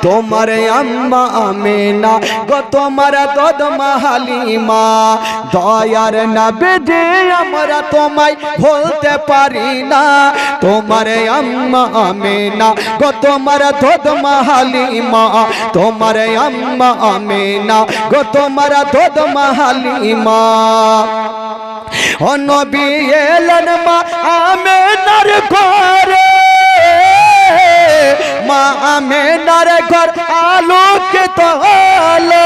তোমার আম্মা আমেনা গো তোমার দুধ মা হালিমা দয়ার নবী আমরা তোমায় ভুলতে পারি না তোমার আম্মা আমেনা গো তোমার দুধ মা হালিমা তোমার আম্মা আমেনা গো তোমার দুধ মা হালিমা ও নবী এলেন মা আমেনার ঘরে মা আমেনার ঘর আলোকিত হলো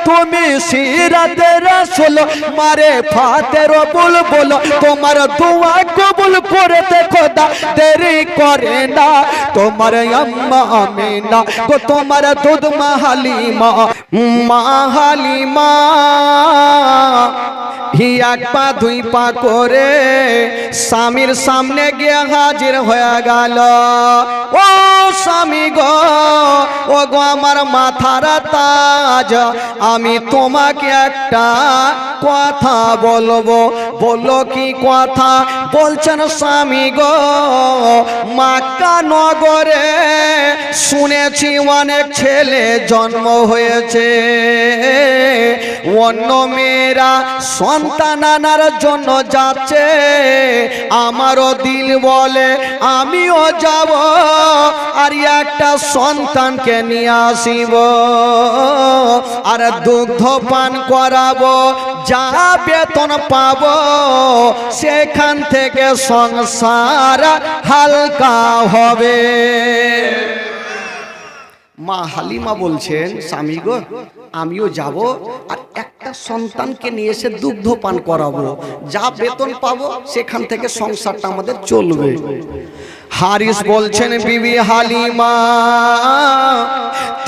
তুমি সিরাতে রাসূল মারে ফাতের বুলবুল তোমার দোয়া কবুল করতে খোদা দেরি করে না তোমার আম্মা আমিনা গো তোমার দুধ মা হালিমা মা হালিমা হি এক পা দুই পা করে স্বামীর সামনে গিয়ে হাজির হয়ে গেল ও স্বামী গো ও গো আমার মাথার তাজ আমি তোমাকে একটা কথা বলবো বললো কি কথা বলছেন স্বামী গো মক্কা নগরে শুনেছি অনেক ছেলে জন্ম হয়েছে অন্য মেয়েরা সন্তান আনার জন্য যাচ্ছে আমারও দিল বলে আমিও যাব আর একটা সন্তানকে নিয়ে আসিব আর দুগ্ধ পান করাবো যা বেতন পাবো সেখান থেকে সংসার হালকা হবে মা হালিমা বলছেন স্বামী গো আমিও যাব আর একটা সন্তানকে নিয়ে এসে দুগ্ধ পান করাবো যা বেতন পাবো সেখান থেকে সংসারটা আমাদের চলবে হারিস বলছেন বিবি হালিমা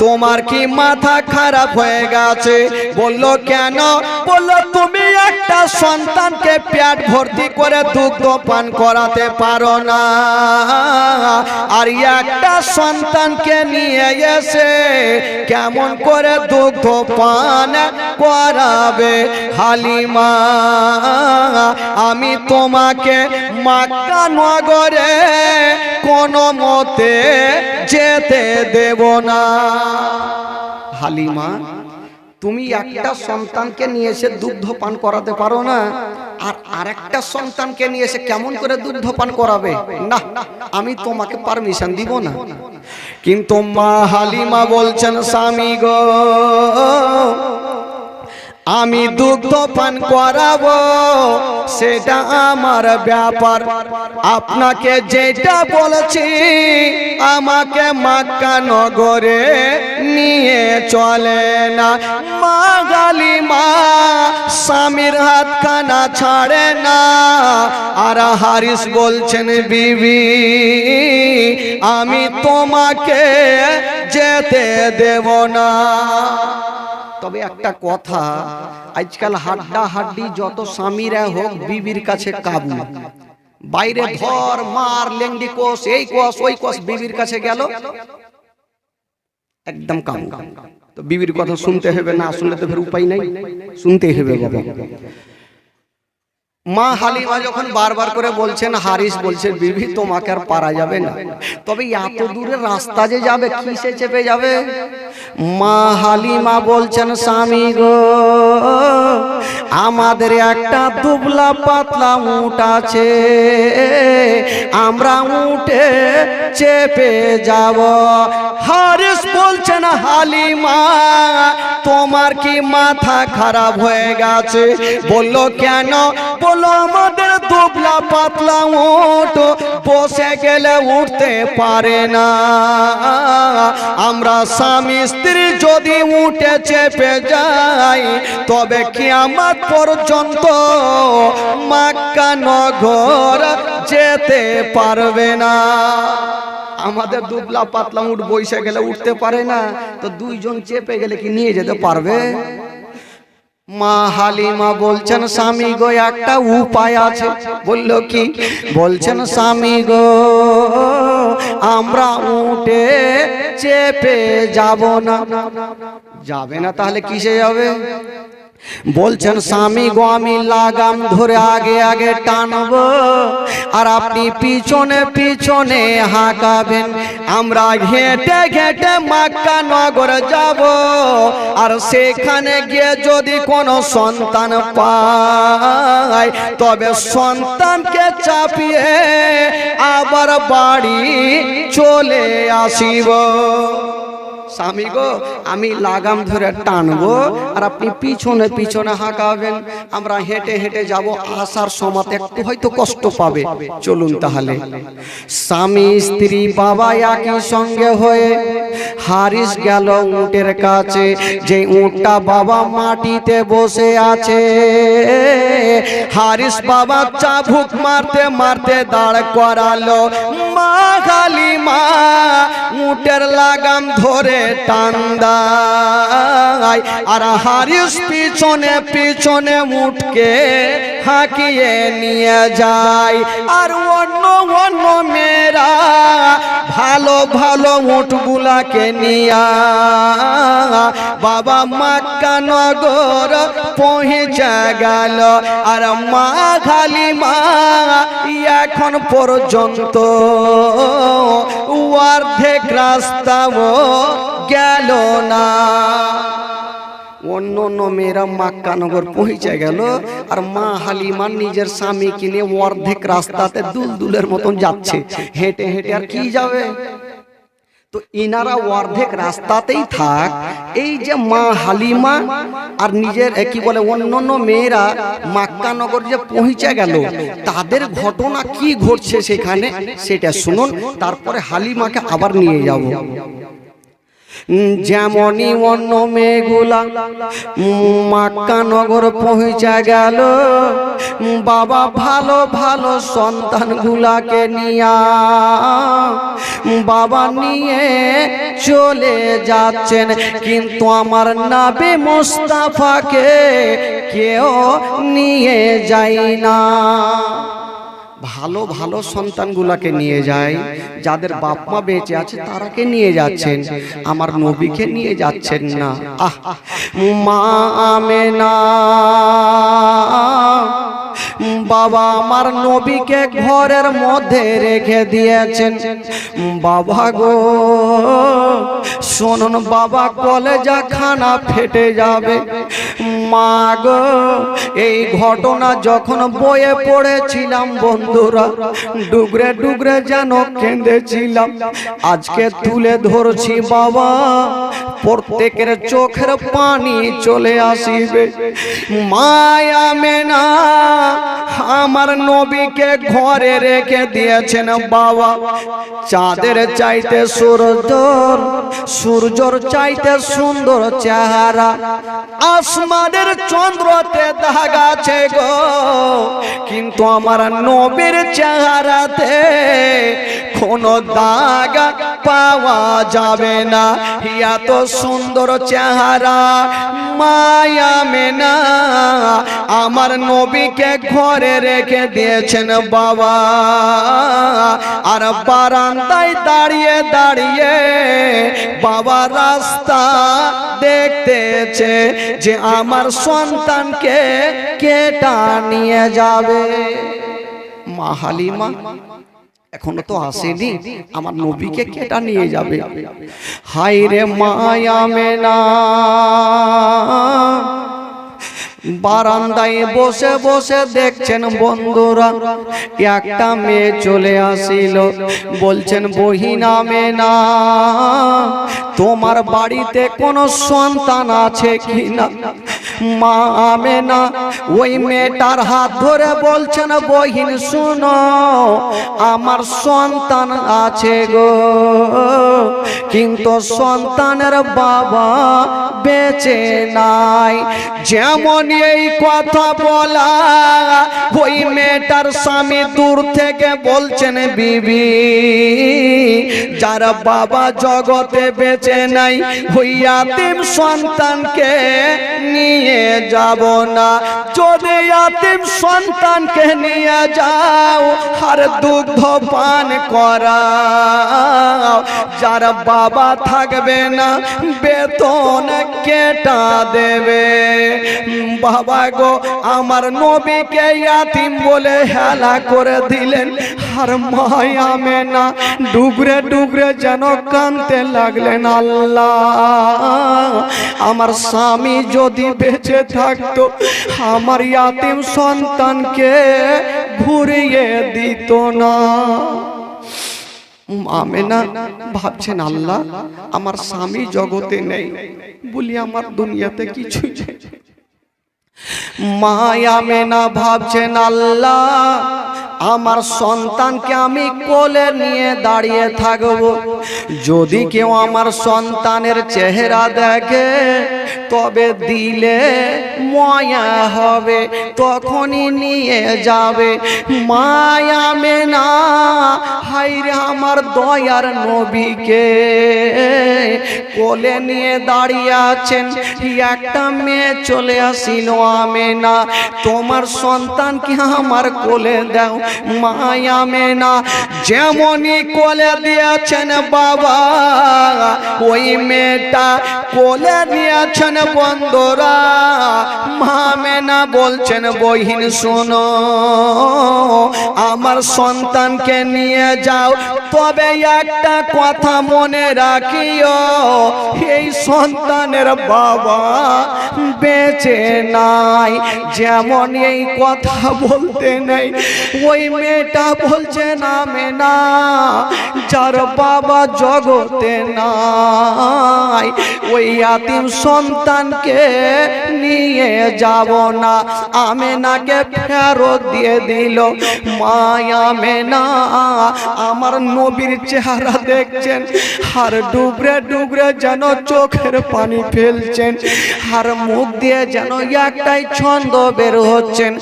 তোমার কি মাথা খারাপ হয়ে গেছে বললো কেন বললো তুমি একটা সন্তানকে পেট ভর্তি করে দুগ্ধ পান করাতে পারো না আর একটা সন্তানকে নিয়ে এসে কেমন করে দুগ্ধ পান করাবে হালিমা আমি তোমাকে মক্কা নগরে কোনো মতে যেতে দেব না হালিমা তুমি একটা সন্তানকে নিয়ে এসে দুগ্ধ পান করাতে পারো না আর আরেকটা সন্তানকে নিয়ে এসে কেমন করে দুগ্ধ পান করাবে না আমি তোমাকে পারমিশন দিব না কিন্তু মা হালিমা বলছেন স্বামী গো আমি দুগ্ধ পান করাবো সেটা আমার ব্যাপার আপনাকে যেটা বলেছি আমাকে মক্কা নগরে নিয়ে চলে না মা হালিমা স্বামীর হাত খানা ছাড়ে না আর হারিস বলছেন বিবি আমি তোমাকে যেতে দেব না তবে একটা কথা আজকাল হাড্ডা হাড্ডি যত স্বামীরা হোক বিবির কাছে কাবু বাইরে ধর মার লেংডি কোষ এই কোষ ওই কোষ বিবির কাছে গেল একদম কাবু তো বিবির কথা শুনতে হবে না শুনলে তো ফের উপায় নাই শুনতেই হবে বাবা মা হালিমা যখন বারবার করে বলছেন হারিস বলছে বিবি তোমাকে আর পারা যাবে না তবে এত দূরের রাস্তা যে যাবে কিসে চেপে যাবে মা হালিমা বলছেন স্বামী গো আমাদের একটা দুবলা পাতলা উট আছে আমরা উটে চেপে যাব হারিস বলছেন হালিমা তোমার কি মাথা খারাপ হয়ে গেছে বললো কেন বললো আমাদের দুবলা পাতলা উট বসে গেলে উঠতে পারে না আমরা স্বামী স্ত্রী যদি উঠে চেপে যাই তবে কিয়ামত পর্যন্ত মক্কা নগর যেতে পারবে না আমাদের দুবলা পাতলা উট বসে গেলে উঠতে পারে না তো দুইজন চেপে গেলে কি নিয়ে যেতে পারবে মা হালিমা বলছেন স্বামী গো একটা উপায় আছে বললো কি বলছেন স্বামী গো আমরা উঠে চেপে যাব না যাবে না তাহলে কিসে যাবে বলছেন স্বামী গো আমি লাগাম ধরে আগে আগে টানবো আর আপনি পিছনে পিছনে হাঁকাবেন। আমরা ঘেঁটে ঘেঁটে মক্কা নগর যাব আর সেখানে গিয়ে যদি কোনো সন্তান পাই তবে সন্তানকে চাপিয়ে আবার বাড়ি চলে আসিব। স্বামী গো আমি লাগাম ধরে টানবো আর আপনি পিছনে পিছনে হাঁকাবেন। আমরা হেঁটে হেঁটে যাব, আসার সময় একটু হয়তো কষ্ট পাবে। চলুন তাহলে। স্বামী স্ত্রী বাবা একই সঙ্গে হয়ে হারিস গেল উটের কাছে। যে উটটা বাবা মাটিতে বসে আছে, হারিস বাবা চাবুক মারতে মারতে দাঁড় করালো। মা কালী মা উটের লাগাম ধরে টান দেয় আর হারিস পিছনে পিছনে উটকে হাঁকিয়ে নিয়ে যায়। আর অন্য অন্য মেয়েরা ভালো ভালো উটগুলাকে নিয়ে বাবা মক্কা নগর পৌঁছে গেল। আর মা কালী মা এখন পর্যন্ত অর্ধেক রাস্তাও গেল না। অন্য অন্য মেয়েরা মক্কা নগর পৌঁছে গেল আর মা হালিমা নিজের স্বামীকে নিয়ে অর্ধেক রাস্তাতে দুলদুলের মতন যাচ্ছে, হেঁটে হেঁটে। আর কি যাবে? তো ইনারা অর্ধেক রাস্তাতেই থাক, এই যে মা হালিমা আর নিজের কি বলে অন্যান্য মেয়েরা মক্কা নগর যে পৌঁছে গেল, তাদের ঘটনা কি ঘটছে সেখানে সেটা শুনুন, তারপরে হালিমাকে আবার নিয়ে যাব। যেমনই অন্য মেয়েগুলা মক্কা নগর পৌঁছে গেল, বাবা ভালো ভালো সন্তানগুলাকে নিয়ে বাবা নিয়ে চলে যাচ্ছেন। কিন্তু আমার নবী মুস্তাফাকে কেউ নিয়ে যায় না। ভালো ভালো সন্তানগুলাকে নিয়ে যায়, যাদের বাপ মা বেঁচে আছে তারাকে নিয়ে যাচ্ছেন, আমার নবীকে নিয়ে যাচ্ছেন না। মা আমেনা বাবা আমার নবীকে ঘরের মধ্যে রেখে দিয়েছেন। বাবা গো শুনুন বাবা, কলেজা খানা ফেটে যাবে। মা গো এই ঘটনা যখন বইয়ে পড়েছিলাম বন্ধুরা, ডুগরে ডুগরে যেন কেঁদেছিলাম। আজকে তুলে ধরছি বাবা, প্রত্যেকের চোখের পানি চলে আসিবে। মায়া মেনা আমার নবীকে ঘরে রেখে দিয়েছেন বাবা। চাঁদের চাইতে সূর্যর চাইতে সুন্দর চেহারা, আসমানের চন্দ্রতে দাগ আছে গো, কিন্তু আমার নবীর চেহারাতে কোনো দাগ পাওয়া যাবে না। এত সুন্দর চেহারা মায়া মেনা আমার নবীকে ঘরে রেখে দিয়েছেন বাবা। আর বারান্দায় দাঁড়িয়ে দাঁড়িয়ে বাবা রাস্তা দেখতেছে যে আমার সন্তানকে কেটা নিয়ে যাবে। মা হালিমা এখনো তো আসেনি, আমার নবীকে কেটা নিয়ে যাবে। হায় রে মায়া মেনা বারান্দায় বসে বসে দেখছেন বন্ধুরা, একটা মেয়ে চলে আসিল। বলছেন বহিনা মেনা তোমার বাড়িতে কোনো সন্তান আছে কিনা? মা আমেনা ওই মেয়েটার হাত ধরে বলছেন বহিন শুনো, আমার সন্তান আছে গো, কিন্তু সন্তানের বাবা বেঁচে নাই। যেমন এই কথা বলা, ওই মেয়েটার স্বামী দূর থেকে বলছেন বিবি, যার বাবা জগতে বেঁচে নাই ওই ইয়াতীম সন্তানকে নিয়ে নিয়ে যাব না। যদি ইয়াতিম সন্তানকে নিয়ে যাও আর দুগ্ধ পান করাও, যার বাবা থাকবে না বেতন কেটা দেবে। বাবা গো, আমার নবীকে ইয়াতিম বলে হেলা করে দিলেন। আর মায়া মেনা ডুগরে ডুগরে যেন কাঁদতে লাগলেন। আল্লাহ, আমার স্বামী যদি বেঁচে থাকতো আমার ইয়াতিম সন্তানকে ঘুরিয়ে দিত না। আমেনা ভাবছেন, আল্লাহ আমার স্বামী জগতে নেই বলি আমার দুনিয়াতে কিছুই নেই। মায়া মেনা ভাবছেন, আল্লাহ আমার সন্তানকে আমি কোলে নিয়ে দাঁড়িয়ে থাকব, যদি কেউ আমার সন্তানের চেহারা দেখে তবে দিলে মায়া হবে, তখনই নিয়ে যাবে। মায়া মেনা হায়রে আমার দয়ার নবীকে কোলে নিয়ে দাঁড়িয়ে আছেন। একটা মেয়ে চলে আসিল, আমেনা তোমার সন্তানকে আমার কোলে দাও। মায়া মেনা যেমনই কোলে দিয়েছেন বাবা, ওই মেয়েটা কোলে দিয়েছেন। বন্ধুরা, মা মেনা বলছেন, বহিন শোনো, আমার সন্তানকে নিয়ে যাও, তবে একটা কথা মনে রাখিও, এই সন্তানের বাবা বেঁচে নাই। যেমন এই কথা বলতে নেই, ওই মেয়েটা বলছে না মেনা, যার বাবা জগতে নাই ওই ইয়াতিম সন্তানকে নিয়ে যাব না। আমেনাকে ফেরত দিয়ে দিল। মায়া মেনা আমার নবীর চেহারা দেখছেন আর ডুবরে ডুবরে যেন চোখের পানি ফেলছেন, আর মুখ দিয়ে যেন একটাই ছন্দ বের হচ্ছেন,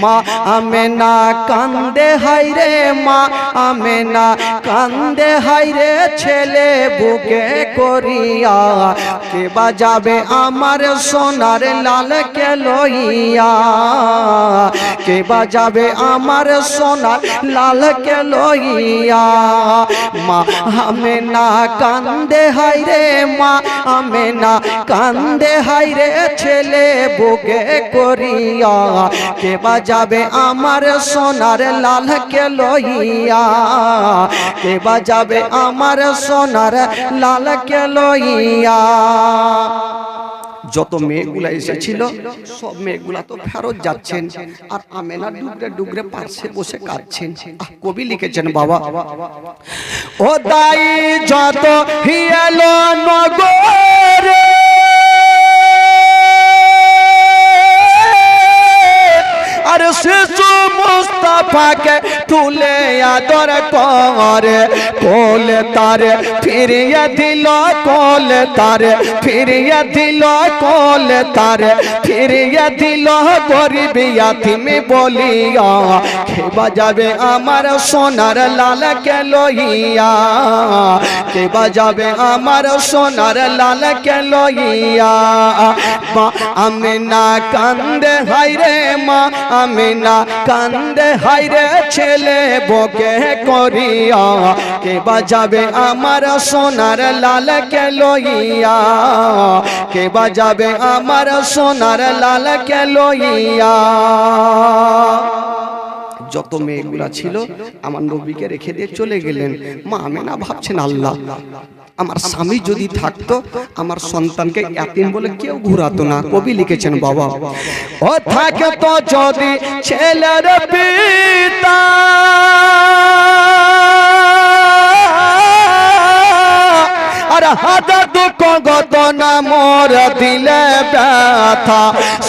মা আমেনা কান্দে হায়রে, মা আমেনা কান্দে হায়রে, ছেলে বুকে করিয়া, কে বাজাবে আমার সোনার লালকে লইয়া, কে বাজাবে আমার সোনার লালকে লইয়া। মা আমেনা কান্দে হায়রে, মা আমেনা কান্দে হায়রে, ছেলে বুকে করিয়া, কে বাজাবে আমার সোনার লালকে লইয়া, কে বাজাবে আমার সোনার লালকে লইয়া। যত মেয়েগুলা এসেছিল সব মেয়েগুলা তো ফেরত যাচ্ছেন, আর আমেনা ডুগরে ডুগরে পাশে বসে কাঁদছেন। কবি লিখেছেন, বাবা ও দাই যত হিয়ালো নগরে, আর শিশু মুস্তাফাকে তুলে আদর করে, কোলে তারে ফিরিয়ে দিল, কোলে তারে ফিরিয়ে দিল, কোলে তারে ফিরিয়ে দিল, গরিব ইয়াতিম বলিয়া, কে বাজাবে আমার সোনার লালকে লইয়া, কে বাজাবে আমার সোনার লালকে লইয়া। মা আমেনা কান্দে হায়রে, মা আমেনা কান্দে হায়রে, ছেলে বকে করিয়া, কে বাজাবে আমার সোনার লালকে লইয়া, কে বাজাবে আমার সোনার লালকে লইয়া। যত মেয়েগুলা ছিল আমার নবীকে রেখে দিয়ে চলে গেলেন। মা আমেনা ভাবছেন, আল্লাহ আমার স্বামী যদি থাকতো আমার সন্তানকে ইয়াতিম বলে কেউ ঘুরাতো না। কবি লিখেছেন, বাবা ও থাকে তো যদি ছেলের পিতা, আর হাজার দুঃখ গত না মোর দিলে ব্যথা,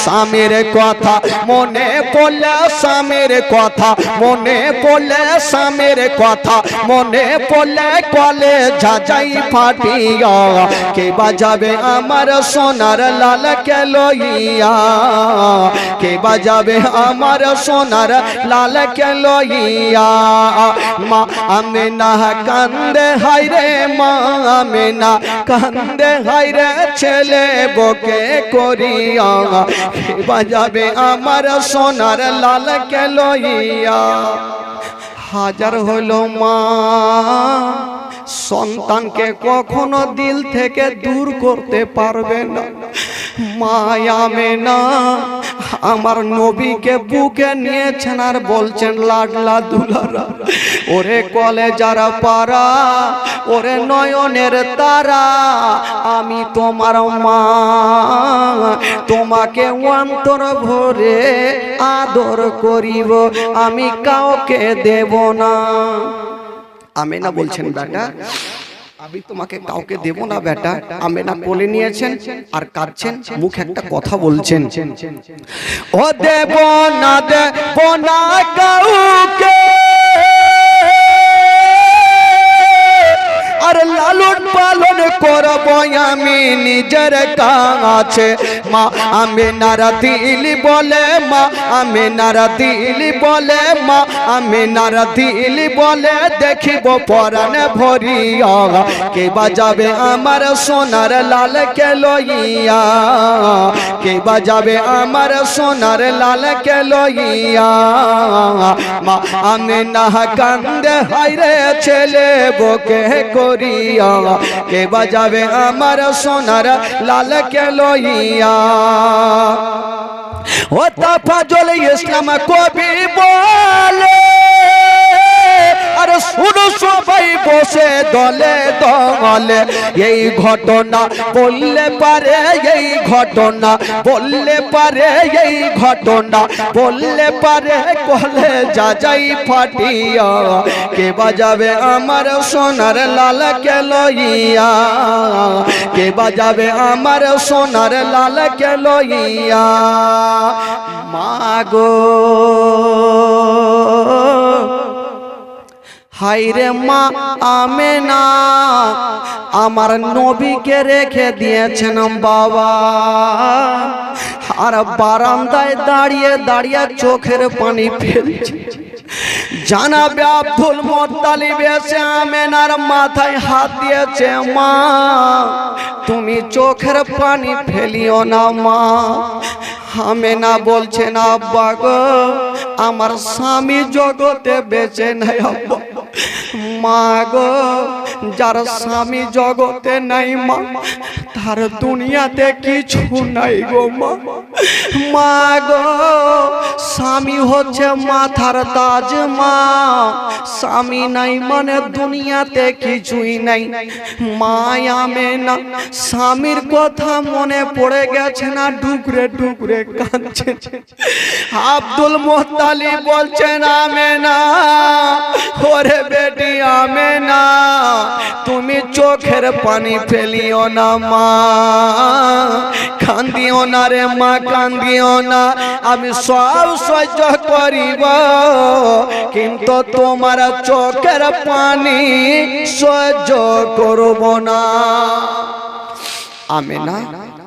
স্বামীর কথা মনে পড়লে, স্বামীর কথা মনে পড়লে, স্বামীর কথা মনে পড়লে, কলে ঝাঁঝাই ফাটিয়া, কে বাজাবে আমার সোনার লালকে লইয়া, কে বাজাবে আমার সোনার লালকে লইয়া। মা আমেনা কান্দে হায়রে, মা আমেনা কান্দে হাইরে ছেলে বকে করিয়া কে বাজাবে আমার সোনার লালকে লইয়া হাজার হলো মা সন্তানকে কখনো দিল থেকে দূর করতে পারবে না মায়া মেনা আমার নবীকে বুকে নিয়েছেন আর বলছেন লাডলা দুলারা ওরে কলে যারা পারা ওরে নয়নের তারা আমি তোমার মা তোমাকে অন্তর ভরে আদর করিব আমি কাউকে দেব না আমেনা বলছেন বেটা আমি তোমাকে কাউকে দেব না বেটা আমেনা কোলে নিয়েছেন আর কাঁদছেন মুখ একটা কথা বলছেন ও দেব না কাউকে আর লালন পালন করব আমি নিজের কাছে মা আমেনার দিল বলে মা আমেনার দিল বলে মা আমেনার দিল বলে দেখিব পরাণ ভরিয়া কে বাজাবে আমার সোনার লালকে লইয়া কে বাজাবে আমার সোনার লালকে লইয়া মা আমেনা কান্দে হাইরে ছেলে বকে করিয়া কে বাজাবে আমার সোনার লালকে লইয়া ও তাফাজুল ইসলাম কবি বলে আর শুনো সবাই বসে দলে দলে এই ঘটনা বললে পারে এই ঘটনা বললে পারে এই ঘটনা বললে পারে কলে যা যাই ফাটিয়া কে বাজাবে আমার সোনার লালকে লইয়া কে বাজাবে আমার সোনার লালকে লইয়া মাগো হাইরে মা আমেনা আমার নবীকে রেখে দিয়েছেন বাবা আর বারান্দায় দাঁড়িয়ে দাঁড়িয়ে চোখের পানি ফেলছে জানাবে আব্দুল মুত্তালিব এসে আমেনার মাথায় হাত দিয়েছে মা তুমি চোখের পানি ফেলিও না মা আমেনা বলছেন আব্বা গো আমার স্বামী জগতে বেঁচে নাই আব্বা মা গো যার স্বামী জগতে নাই মা তার দুনিয়াতে কিছু নাই গো মা মা গো স্বামী হচ্ছে মাথার তাজ মা স্বামী নাই মানে দুনিয়াতে কিছুই নাই মা আমেনা স্বামীর কথা মনে পড়ে গেছে না ডুকরে ডুকরে কাঁদছে আব্দুল মুত্তালিব বলছেন আমেনা ওরে বেটি আমেনা তুমি চোখের পানি ফেলিও না মা কান্দিও না রে মা কান্দিও না আমি সব সহ্য করিব কিন্তু তোমার চোখের পানি সহ্য করব না আমেনা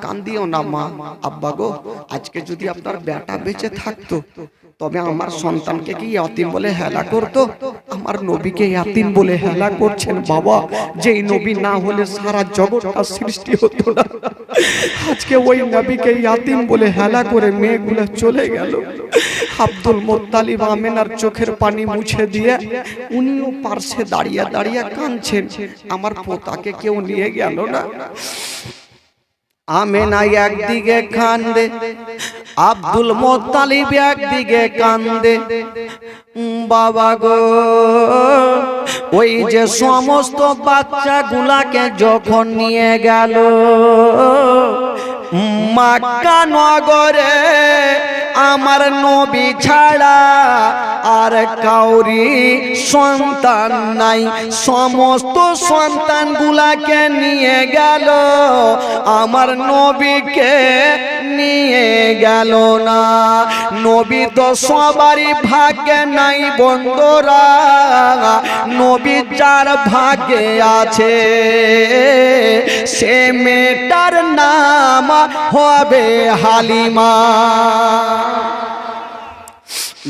কান্দিও না মা আব্বা গো আজকে যদি আপনার বেটা বেঁচে থাকতো তবে আমার সন্তানকে কি ইয়াতিম বলে হেলা করতো আমার নবীকে ইয়াতিম বলে হেলা করছেন বাবা যেই নবী না হলে সারা জগৎটা সৃষ্টি হতো না আজকে ওই নবীকে ইয়াতিম বলে হেলা করে মেয়েগুলো চলে গেল আব্দুল মুত্তালিব আমেনার চোখের পানি মুছে দিয়ে উনিও পার্শ্বে দাঁড়িয়ে দাঁড়িয়ে কাঁদছেন আমার পোতাকে কেউ নিয়ে গেল না আমেনা একদিকে কান্দে আব্দুল মুত্তালিব একদিকে কান্দে বাবা গো ওই যে সমস্ত বাচ্চাগুলাকে যখন নিয়ে গেল মক্কা নগরে আমার নবী ছাড়া আর কাউরি সন্তান নাই সমস্ত সন্তানগুলাকে নিয়ে গেল আমার নবীকে নিয়ে গেল না নবী তো সবারই ভাগ্যে নাই বন্ধুরা নবী যার ভাগ্যে আছে সে মেয়েটার নাম হবে হালিমা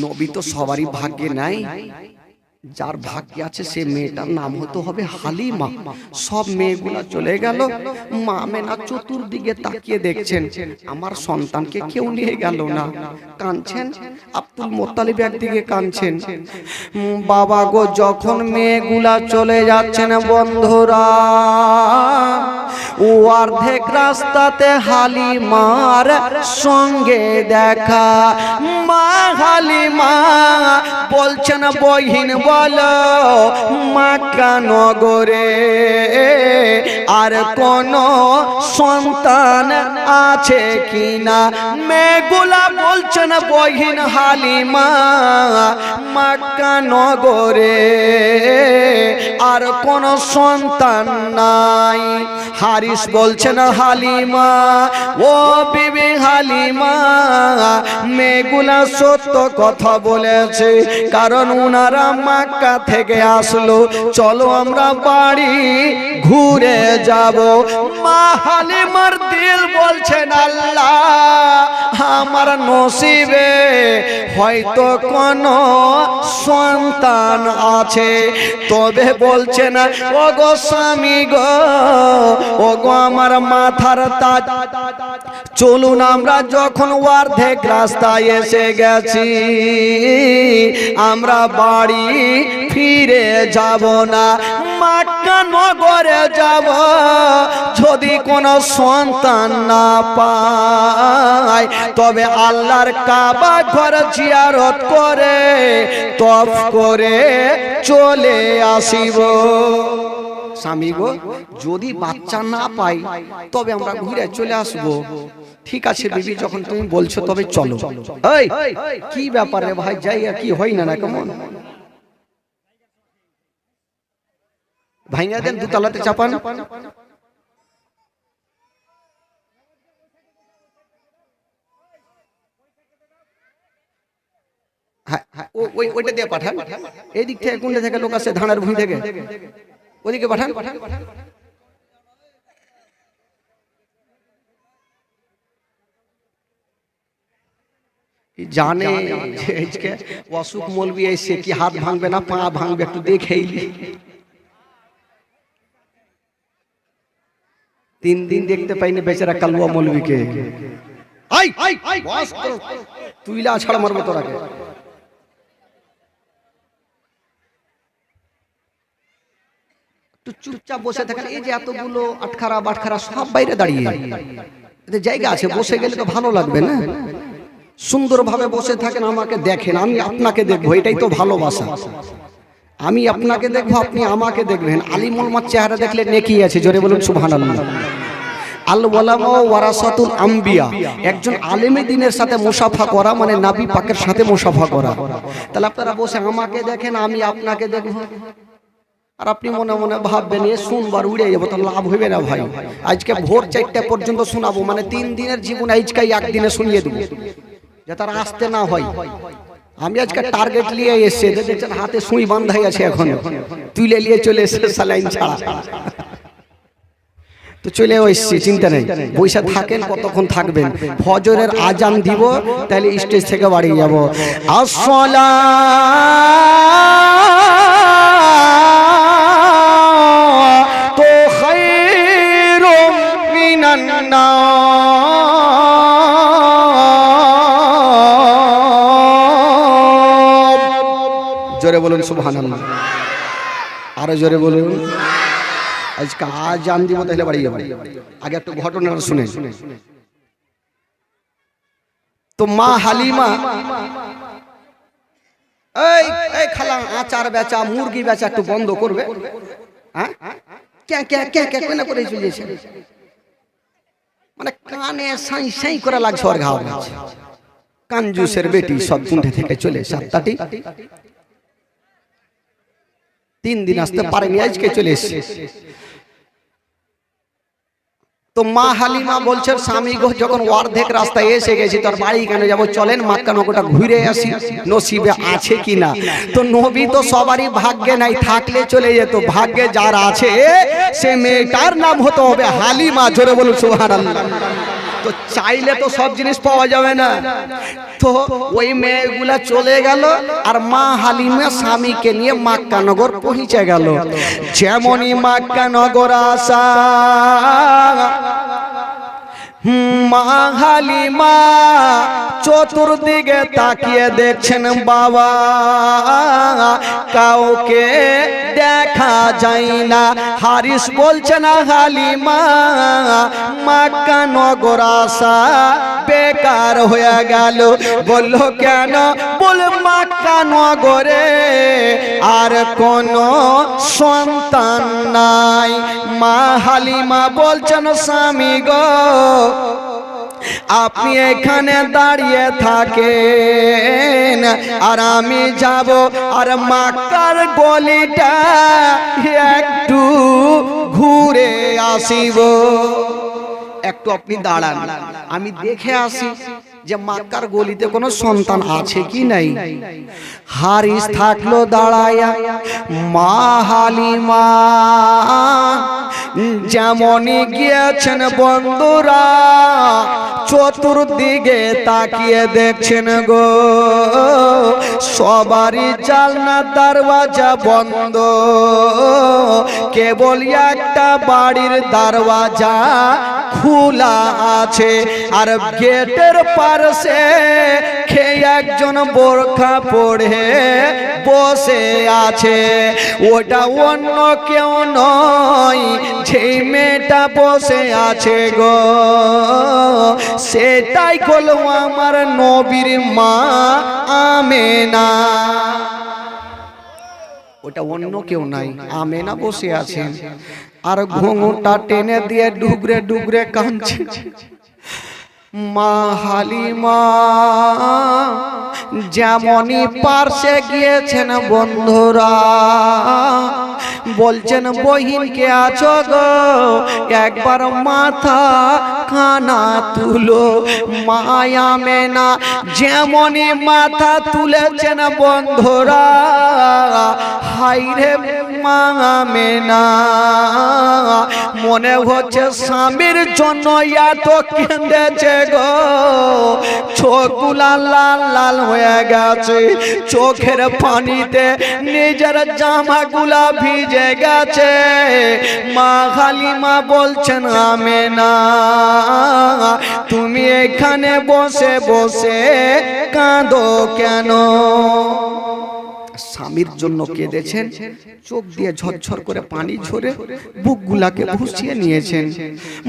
নবী তো সবারই ভাগ্যে নাই যার ভাগ্যে আছে সে মেয়েটার নাম হতে হবে হালিমা। সব মেয়েগুলা চলে গেল, মা আমেনা চতুর্দিকে তাকিয়ে দেখছেন আমার সন্তানকে কেউ নিয়ে গেল না। কাঁদছেন, আব্দুল মোত্তালিব একদিকে কাঁদছেন। বাবা গো, যখন মেয়েগুলা চলে যাচ্ছেন বন্ধুরা, ও অর্ধেক রাস্তাতে হালিমার সঙ্গে দেখা। মা হালিমা বলছেন বহিন বলো মক্কা নগরে আর কোন সন্তান আছে কিনা? মেয়েগুলা বলছেন বহিন হালিমা মক্কা নগরে আর কোন সন্তান নাই। হারিস বলছেন হালিমা ও বিবি হালিমা, মেয়েগুলা সত্য কথা বলেছে, কারণ উনারা মক্কা থেকে আসলো, চলো আমরা বাড়ি ঘুরে যাব। মা হালিমার দিল বলছেন আল্লাহ আমার নসিবে হয়তো কোন সন্তান আছে। তবে বলছেন ও গো স্বামী গো, ও গো আমার মাথার তাজ, চলুন আমরা যখন অর্ধেক রাস্তায় এসে গেছি আমরা বাড়ি ফিরে যাব না, মক্কা নগরে যাব। যদি কোনো সন্তান না পাই তবে আল্লাহর কাবা ঘর জিয়ারত করে তওয়াফ করে চলে আসিব। স্বামী গো, যদি বাচ্চা না পাই তবে আমরা ঘুরে চলে আসব। ঠিক আছে বিবি, যখন তুমি বলছো তবে চলো। এই কি ব্যাপার রে ভাই, যাই কি হয় না কেমন? ভাইয়া দেন, দুতলাতে চাপান। ওইটা দিয়ে পাঠান, এই দিক থেকে কোনটা থেকে লোক আসে, ধানের ভূমি থেকে, ওদিকে পাঠান। জানে অসুখ মলবি এসে কি হাত ভাঙবে না পা ভাঙবে, একটু দেখেই। 3 দিন দেখতে পাইনি বেচারা কালুয়া মলবিকে। তুইলা ছাড়া মারবো তোরাকে। একটু চুপচাপ বসে থাকেন। এই যে এতগুলো আটখারা বাটখারা সব বাইরে দাঁড়িয়ে, এদের জায়গা আছে, বসে গেলে তো ভালো লাগবে না? সুন্দরভাবে বসে থাকেন, আমাকে দেখেন, আমি আপনাকে দেখবো, এটাই তো ভালোবাসা। আমি আপনাকে দেখবো, আপনি আমাকে দেখবেন। আলিম উলামার চেহারা দেখলে নেকি আছে, জোরে বলুন সুবহানাল্লাহ। আল উলামা ওয়ারাসাতুল আম্বিয়া, একজন আলেমে দ্বীনের সাথে মুসাফা করা মানে নবী পাকের সাথে মুসাফা করা। তাহলে আপনারা বসে আমাকে দেখেন, আমি আপনাকে দেখবো, আর আপনি মনে মনে ভাববেন এ সোমবার উড়ে যাবো, তো লাভ হইবে না ভাই। আজকে ভোর 4টা পর্যন্ত শোনাবো, মানে 3 দিনের জীবন আজকে একদিনে শুনিয়ে দেবো, যাতে আর আসতে না হয়। আমি আজকে টার্গেট নিয়ে এসেছি, দেখছেন হাতে সুই বাঁধাই আছে, এখন তুলে নিয়ে চলে এসেছে স্যালাইন ছাড়া। তো চলে এসেছি, চিন্তা নেই, বৈশা থাকেন, কতক্ষণ থাকবেন। ফজরের আজান দিব, তাহলে স্টেজ থেকে বাড়ি যাব। আসসালাতু খায়রুম মিনান নাওম। জোরে বলুন সুবহানাল্লাহ, আরো জোরে বলুন। আজকে আজান দিব, তাহলে বাড়ি যাবে। আগে একটু ঘটনা শুনে। তো মা হালিমা এই খালা আচার বেচা মুরগি বেচা একটু বন্ধ করবে। হ্যাঁ কেন করে চলেছে, মানে কানে সাই সাই করে লাগছে, ওর ঘাও লাগছে। কাঞ্জুসের বেটি সব কুণ্ঠে থেকে চলে 7টাটি 3 দিন আসতে পারেনি, আজকে চলে এসেছে। তো মা হালিমা বলছেন স্বামী গো, যখন অর্ধেক রাস্তায় এসে গেছি, তোর বাড়ি কেন যাবো, চলেন মক্কা নগরটা ঘুরে আসি, নসিবে আছে কিনা। তো নবী তো সবারই ভাগ্যে নাই, থাকলে চলে যেত, ভাগ্যে যার আছে সে মেয়েটার নাম হতে হবে হালিমা। জোরে বলুন সুবহানাল্লাহ। তো চাইলে তো সব জিনিস পাওয়া যাবে না। তো ওই মেয়েগুলা চলে গেল আর মা হালিমা স্বামীকে নিয়ে মক্কা নগর পৌঁছে গেল। যেমনই মক্কা নগর আসা, মা হালিমা চতুর্দিকে তাকিয়ে দেখছেন বাবা কাউকে দেখা যায় না। হারিস বলছেন হালিমা মক্কা নগর আসা বেকার হয়ে গেল। বলল কেন? বল মক্কা নগরে আর কোনো সন্তান নাই। মা হালিমা বলছেন স্বামী গো আপনি এখানে দাঁড়িয়ে থাকেন আর আমি যাব আর মক্কার গলিটা একটু ঘুরে আসিব। একটু আপনি দাঁড়ান, আমি দেখে আসি যে মক্কার গলিতে কোনো সন্তান আছে কি নাই। হারিস থাকলো দাঁড়ায়া, মা হালিমা যেমনই গিয়েছেন বন্ধুরা চতুর্দিকে তাকিয়ে দেখছেন গো সবারই জানলা দরওয়াজা বন্ধ, কেবল একটা বাড়ির দরওয়াজা খোলা আছে আর গেটের পাশে একজন বোরখা পরে বসে আছে। ওটা অন্য কেউ নয়, যে মেয়েটা বসে আছে গো সেটাই হলো আমার নবীর মা আমেনা। ওটা অন্য কেউ নাই, আমেনা বসে আছেন আর ঘুঙুটা টেনে দিয়ে ডুগরে ডুগরে কাঁদছে। মা হালিমা যেমনই পার্শ্বে গিয়েছেন বন্ধুরা বলছেন বহিনকে আছো গো একবার মাথা কানা তুলো। মায়া মেনা যেমনই মাথা তুলেছেন বন্ধুরা হাইরে মা মেনা মনে হচ্ছে স্বামীর জন্য এত কেঁদেছে গো, চোখগুলা লাল লাল হয়ে গেছে, চোখের পানিতে নিজের জামাগুলা ভিজে গেছে। মা হালিমা বলছেন আমেনা তুমি এখানে বসে বসে কাঁদো কেন? স্বামীর জন্য কেঁদেছেন, চোখ দিয়ে ঝরঝর করে পানি ঝরে বুকগুলাকে ঘুষিয়ে নিয়েছেন।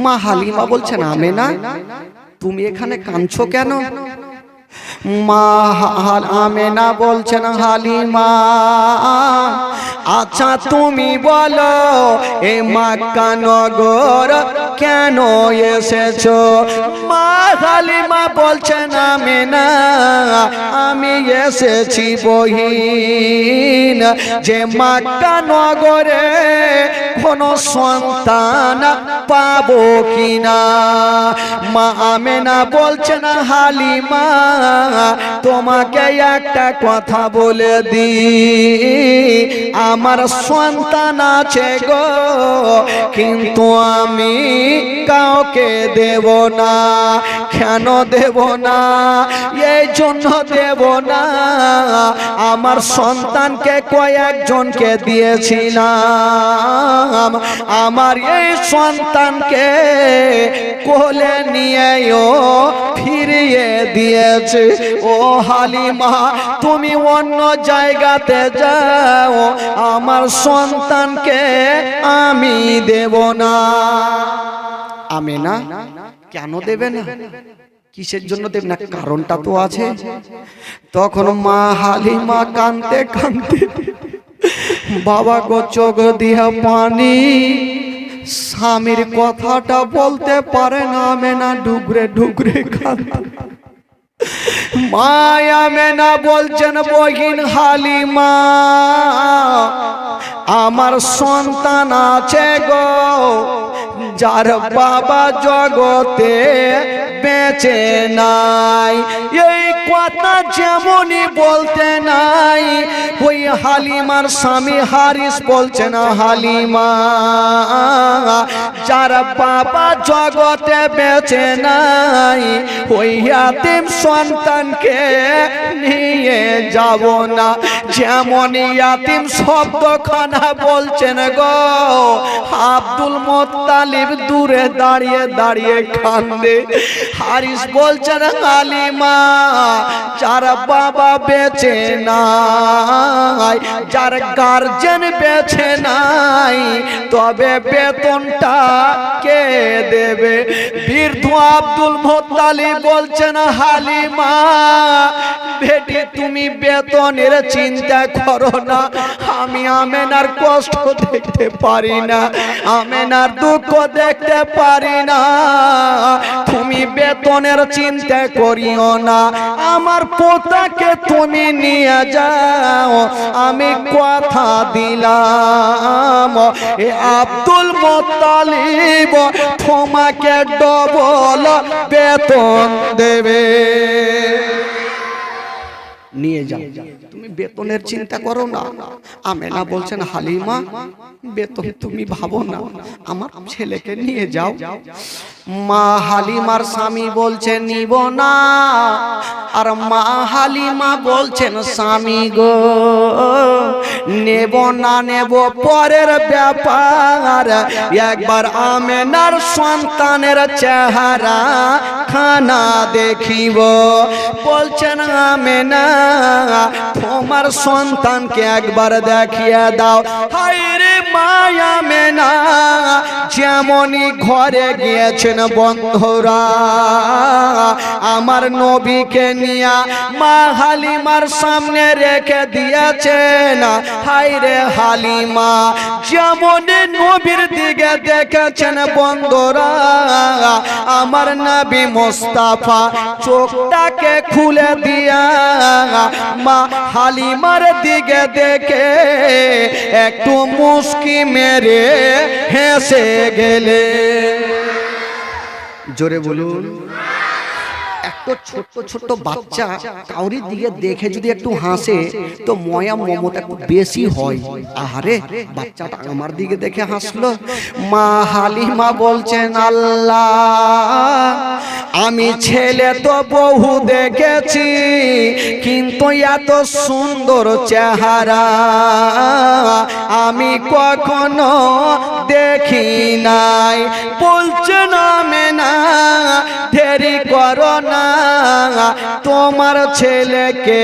মা হালিমা বলছেন আমেনা তুমি এখানে কাঁদছো কেন? মা আমেনা বলছেন হালিমা আচ্ছা তুমি বলো এই মক্কা নগর কেন এসেছো? মা হালিমা বলছেন আমেনা আমি এসেছি বহিন যে মক্কা নগরে কোনো সন্তান পাবো কিনা। মা আমেনা বলছেন হালিমা তোমাকে একটা কথা বলে দি আমার সন্তান আছে গো কিন্তু আমি কাউকে দেব না। কেন দেব না? এই জন্য দেব না আমার সন্তানকে কয়েকজনকে দিয়েছিলাম, আমার এই সন্তানকে কোলে নিয়েও ফিরিয়ে দিয়েছে। ও হালিমা তুমি অন্য জায়গাতে যাও আমার সন্তানকে আমি দেব না। আমেনা কেন দেবে না? কিসের জন্য দেব না? কারণটা তো আছে। তখন মা হালিমা কাঁদতে কাঁদতে বাবা গো চোখ দিয়া পানি, স্বামীর কথাটা বলতে পারে না। আমেনা ডুগরে ডুগরে কাঁদতে। মায়া মেনা বলছেন বহিন হালিমা আমার সন্তান আছে গো যার বাবা জগতে বেঁচে নাই। এই কথা যেমনই বলতে নাই, ওই হালিমার স্বামী হারিস বলছেন, হালিমা যার বাবা জগতে বেঁচে নাই, ওই ইয়াতিম সন্তানকে নিয়ে যাব না। যেমন ইয়াতিম শব্দখানা বলছেন গো, আব্দুল মুত্তালিব দূরে দাঁড়িয়ে দাঁড়িয়ে কান্দে। হারিস বলছেন, হালিমা যার বাবা বেঁচে নাই, যার গার্জেন বেঁচে নাই, তবে বেতনটা কে দেবে? বৃদ্ধ আব্দুল মুত্তালিব বলছেন, হালিমা বেটি তুমি বেতনের চিন্তা করো না, আমি আমেনার কষ্ট দেখতে পারি না, আমেনার দুঃখ দেখতে পারি না, তুমি বেতনের চিন্তা করিও না, আমার পোতাকে তুমি নিয়ে যাও, আমি কথা দিলাম এ আব্দুল মুত্তালিব তোমাকে ডবল বেতন দেবে। নিয়ে যাও, তুমি বেতনের চিন্তা করো না। আমেনা বলছেন, হালিমা বেতন তুমি ভাবো না, আমার ছেলেকে নিয়ে যাও। মা হালিমার স্বামী বলছে নিব না, আর মা হালিমা বলছেন, স্বামী গো নেব না নেব পরের ব্যাপার, একবার আমেনার সন্তানের চেহারা খানা দেখিব। বলছেন, আমেনা তোমার সন্তানকে একবার দেখিয়ে দাও। হায়রে মা আমেনা যেমনই ঘরে গিয়েছেন বন্ধুরা, আমার নবীকে নিয়ে মা হালিমার সামনে রেখে দিয়েছেন। হায়রে হালিমা যেমন নবীর দিকে দেখেছেন বন্ধুরা, আমার নবী মুস্তাফা চোখটাকে খুলে দিয়া মা হালিমার দিকে দেখে একটু মুস্কি মেরে হেসে গেলে। জোরে বলুন। একটা ছোট্ট ছোট্ট বাচ্চা কাউরির দিকে দেখে যদি একটু হাসে তো ময়া মমতা একটু বেশি হয়। আহারে বাচ্চাটা আমার দিকে দেখে হাসলো। মা হালিমা বলছেন, আল্লাহ আমি ছেলে তো বহু দেখেছি, কিন্তু এত সুন্দর চেহারা আমি কখনো দেখি নাই। বলছেন, আমেনা দেরি করো না, তোমার ছেলেকে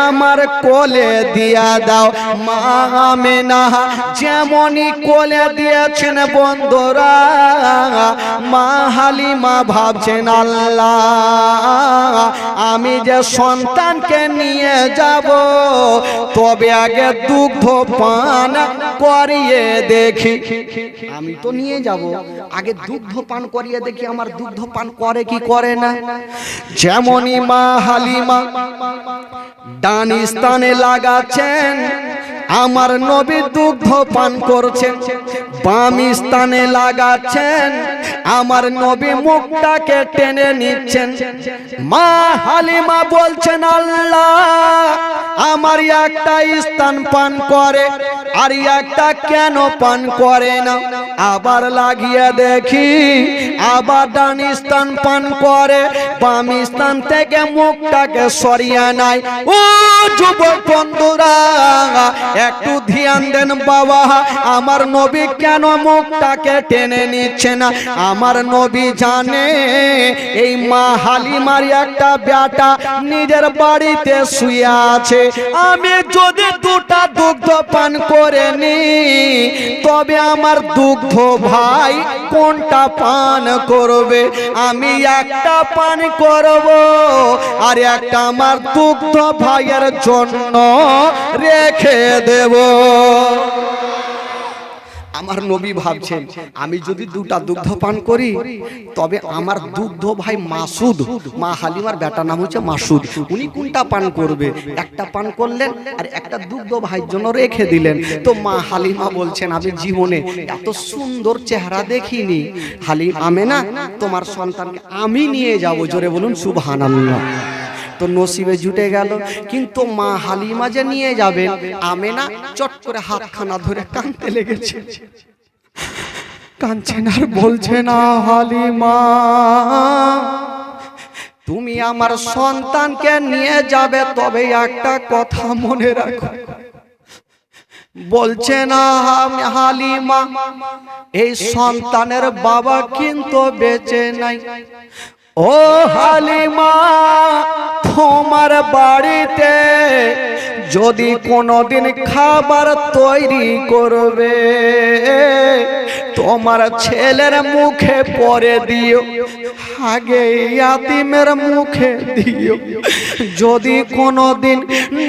আমার কোলে দিয়া দাও। মা আমেনা যেমনই কোলে দিয়েছেন বন্ধুরা, মা হালিমা ভাবছেন, আল্লাহ আমি যে সন্তানকে নিয়ে যাব, তবে আগে দুগ্ধ পান করিয়ে দেখি। আমি তো নিয়ে যাব, আগে দুগ্ধ পান করিয়ে দেখি আমার দুগ্ধ পান করে কি করে না। যেমনই মা হালিমা ডান স্থানে লাগাচ্ছেন, আমার নবী দুগ্ধ পান করছেন, বাম স্থানে লাগাচ্ছেন, আমার নবী মুখটাকে টেনে নিচ্ছেন। মা হালিমা বলছেন, আল্লাহ আমার একটা স্থান পান করে আর একটা কেন পান করে না। আবার লাগিয়ে দেখি, আবার ডান স্থান পান করে, বাম স্থান থেকে মুখটাকে সরিয়ে নাই। ও যুবক বন্ধুরা একটু ধ্যান দেন বাবা, আমার নবী কেন মুখটাকে টেনে নিচ্ছে না। আমার নবী জানে এই মা হালিমার একটা বেটা নিজের বাড়িতে শুয়ে আছে, আমি যদি দুটা দুগ্ধ পান করে নি, তবে আমার দুগ্ধ ভাই কোনটা পান করবে? আমি একটা পান করব, আর একটা আমার দুগ্ধ ভাইয়ের জন্য রেখে দেব। আমার নবী ভাবছেন আমি যদি দুটা দুগ্ধ পান করি তবে আমার দুগ্ধ ভাই মাসুদ, মা হালিমার বেটা নাম হচ্ছে মাসুদ, উনি কোনটা পান করবে? একটা পান করলেন আর একটা দুগ্ধ ভাইয়ের জন্য রেখে দিলেন। তো মা হালিমা বলছেন আমি জীবনে এত সুন্দর চেহারা দেখিনি, হালিম আমেনা তোমার সন্তানকে আমি নিয়ে যাব। জোরে বলুন সুবহানাল্লাহ। তো নসিবে জুটে গেল, কিন্তু মা হালিমা যে নিয়ে যাবেন, আমেনা চট করে হাতখানা ধরে কাঁদতে লেগেছে। কাঁদছেন আর বলছে না, হালিমা তুমি আমার সন্তানকে নিয়ে যাবে, তবে একটা কথা মনে রাখো। বলছে না হালিমা এই সন্তানের বাবা কিন্তু বেঁচে নাই। ও হালিমা তোমার বাড়িতে যদি কোনোদিন খাবার তৈরি করবে তোমার ছেলের মুখে পরে দিও, আগে ইয়াতিমের মুখে দিও। যদি কোনোদিন